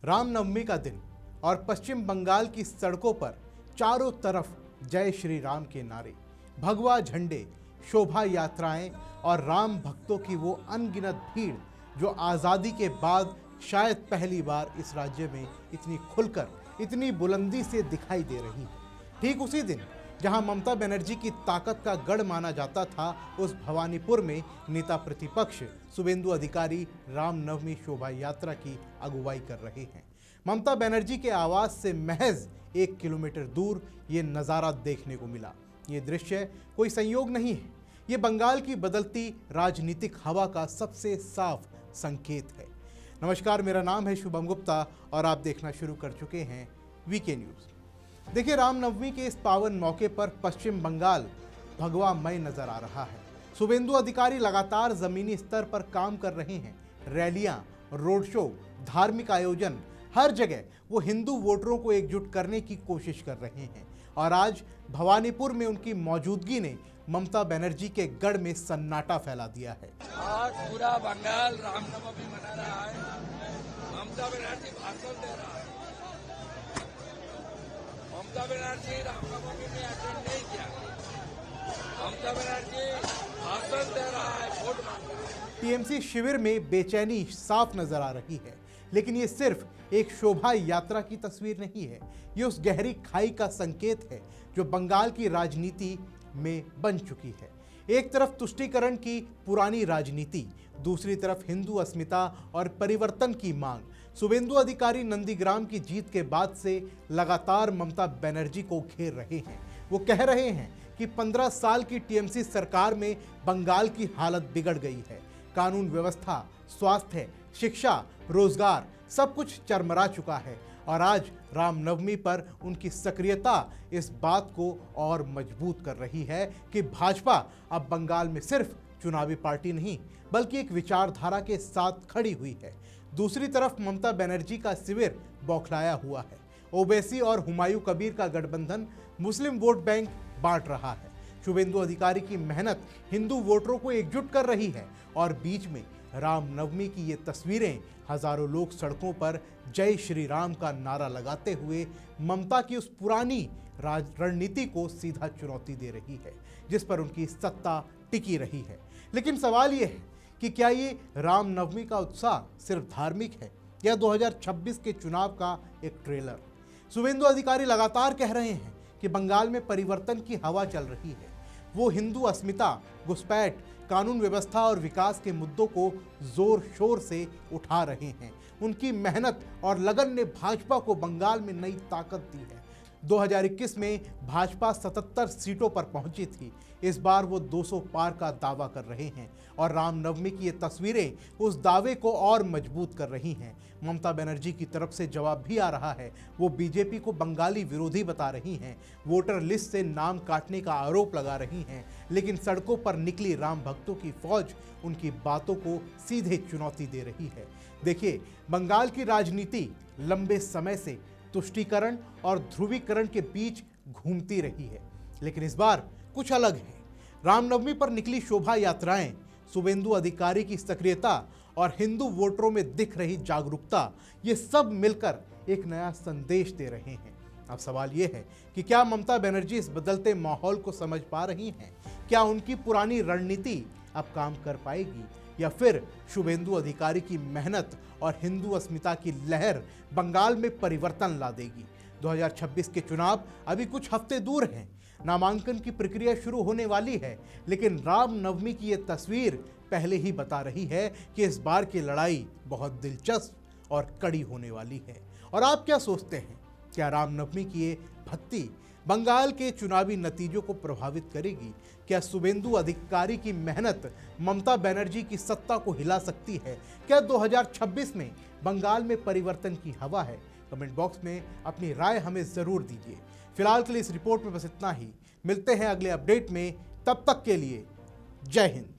रामनवमी का दिन और पश्चिम बंगाल की सड़कों पर चारों तरफ जय श्री राम के नारे, भगवा झंडे, शोभा यात्राएं और राम भक्तों की वो अनगिनत भीड़ जो आज़ादी के बाद शायद पहली बार इस राज्य में इतनी खुलकर, इतनी बुलंदी से दिखाई दे रही है। ठीक उसी दिन जहां ममता बनर्जी की ताकत का गढ़ माना जाता था, उस भवानीपुर में नेता प्रतिपक्ष शुभेंदु अधिकारी रामनवमी शोभा यात्रा की अगुवाई कर रहे हैं। ममता बनर्जी के आवास से महज 1 किलोमीटर दूर ये नज़ारा देखने को मिला। ये दृश्य कोई संयोग नहीं है, ये बंगाल की बदलती राजनीतिक हवा का सबसे साफ संकेत है। नमस्कार, मेरा नाम है शुभम गुप्ता और आप देखना शुरू कर चुके हैं वीके न्यूज़। देखिए, रामनवमी के इस पावन मौके पर पश्चिम बंगाल भगवामय नजर आ रहा है। शुभेंदु अधिकारी लगातार जमीनी स्तर पर काम कर रहे हैं। रैलियां, रोड शो, धार्मिक आयोजन, हर जगह वो हिंदू वोटरों को एकजुट करने की कोशिश कर रहे हैं। और आज भवानीपुर में उनकी मौजूदगी ने ममता बनर्जी के गढ़ में सन्नाटा फैला दिया है। आज पूरा बंगाल रामनवमी मना रहा है। ममता बनर्जी भाषण दे रहा है। ममता बनर्जी रामनवमी में अटेंड नहीं किया। ममता बनर्जी भाषण दे रहा है, वोट मांग रहा है। टीएमसी शिविर में बेचैनी साफ नजर आ रही है, लेकिन ये सिर्फ एक शोभा यात्रा की तस्वीर नहीं है। ये उस गहरी खाई का संकेत है जो बंगाल की राजनीति में बन चुकी है। एक तरफ तुष्टीकरण की पुरानी राजनीति, दूसरी तरफ हिंदू अस्मिता और परिवर्तन की मांग। शुभेंदु अधिकारी नंदीग्राम की जीत के बाद से लगातार ममता बनर्जी को घेर रहे हैं। वो कह रहे हैं कि 15 साल की टीएमसी सरकार में बंगाल की हालत बिगड़ गई है। कानून व्यवस्था, स्वास्थ्य, शिक्षा, रोजगार, सब कुछ चरमरा चुका है। और आज रामनवमी पर उनकी सक्रियता इस बात को और मजबूत कर रही है कि भाजपा अब बंगाल में सिर्फ चुनावी पार्टी नहीं, बल्कि एक विचारधारा के साथ खड़ी हुई है। दूसरी तरफ ममता बनर्जी का शिविर बौखलाया हुआ है। ओवैसी और हुमायूं कबीर का गठबंधन मुस्लिम वोट बैंक बांट रहा है। शुभेंदु अधिकारी की मेहनत हिंदू वोटरों को एकजुट कर रही है और बीच में रामनवमी की ये तस्वीरें, हजारों लोग सड़कों पर जय श्री राम का नारा लगाते हुए ममता की उस पुरानी रणनीति को सीधा चुनौती दे रही है, जिस पर उनकी सत्ता टिकी रही है। लेकिन सवाल ये है कि क्या ये रामनवमी का उत्साह सिर्फ धार्मिक है या 2026 के चुनाव का एक ट्रेलर? शुभेंदु अधिकारी लगातार कह रहे हैं कि बंगाल में परिवर्तन की हवा चल रही है। वो हिंदू अस्मिता, घुसपैठ, कानून व्यवस्था और विकास के मुद्दों को जोर शोर से उठा रहे हैं। उनकी मेहनत और लगन ने भाजपा को बंगाल में नई ताकत दी है। 2021 में भाजपा 77 सीटों पर पहुंची थी। इस बार वो 200 पार का दावा कर रहे हैं और रामनवमी की ये तस्वीरें उस दावे को और मजबूत कर रही हैं। ममता बनर्जी की तरफ से जवाब भी आ रहा है। वो बीजेपी को बंगाली विरोधी बता रही हैं, वोटर लिस्ट से नाम काटने का आरोप लगा रही हैं, लेकिन सड़कों पर निकली राम भक्तों की फौज उनकी बातों को सीधे चुनौती दे रही है। देखिए, बंगाल की राजनीति लंबे समय से तुष्टीकरण और ध्रुवीकरण के बीच घूमती रही है, लेकिन इस बार कुछ अलग है। रामनवमी पर निकली शोभा यात्राएं, शुभेंदु अधिकारी की सक्रियता और हिंदू वोटरों में दिख रही जागरूकता, ये सब मिलकर एक नया संदेश दे रहे हैं। अब सवाल ये है कि क्या ममता बनर्जी इस बदलते माहौल को समझ पा रही हैं? क्या उनकी पुरानी रणनीति अब काम कर पाएगी या फिर शुभेंदु अधिकारी की मेहनत और हिंदू अस्मिता की लहर बंगाल में परिवर्तन ला देगी? 2026 के चुनाव अभी कुछ हफ्ते दूर हैं। नामांकन की प्रक्रिया शुरू होने वाली है, लेकिन रामनवमी की ये तस्वीर पहले ही बता रही है कि इस बार की लड़ाई बहुत दिलचस्प और कड़ी होने वाली है। और आप क्या सोचते हैं? क्या रामनवमी की ये भक्ति बंगाल के चुनावी नतीजों को प्रभावित करेगी? क्या शुभेंदु अधिकारी की मेहनत ममता बनर्जी की सत्ता को हिला सकती है? क्या 2026 में बंगाल में परिवर्तन की हवा है? कमेंट बॉक्स में अपनी राय हमें ज़रूर दीजिए। फिलहाल के लिए इस रिपोर्ट में बस इतना ही। मिलते हैं अगले अपडेट में, तब तक के लिए जय हिंद।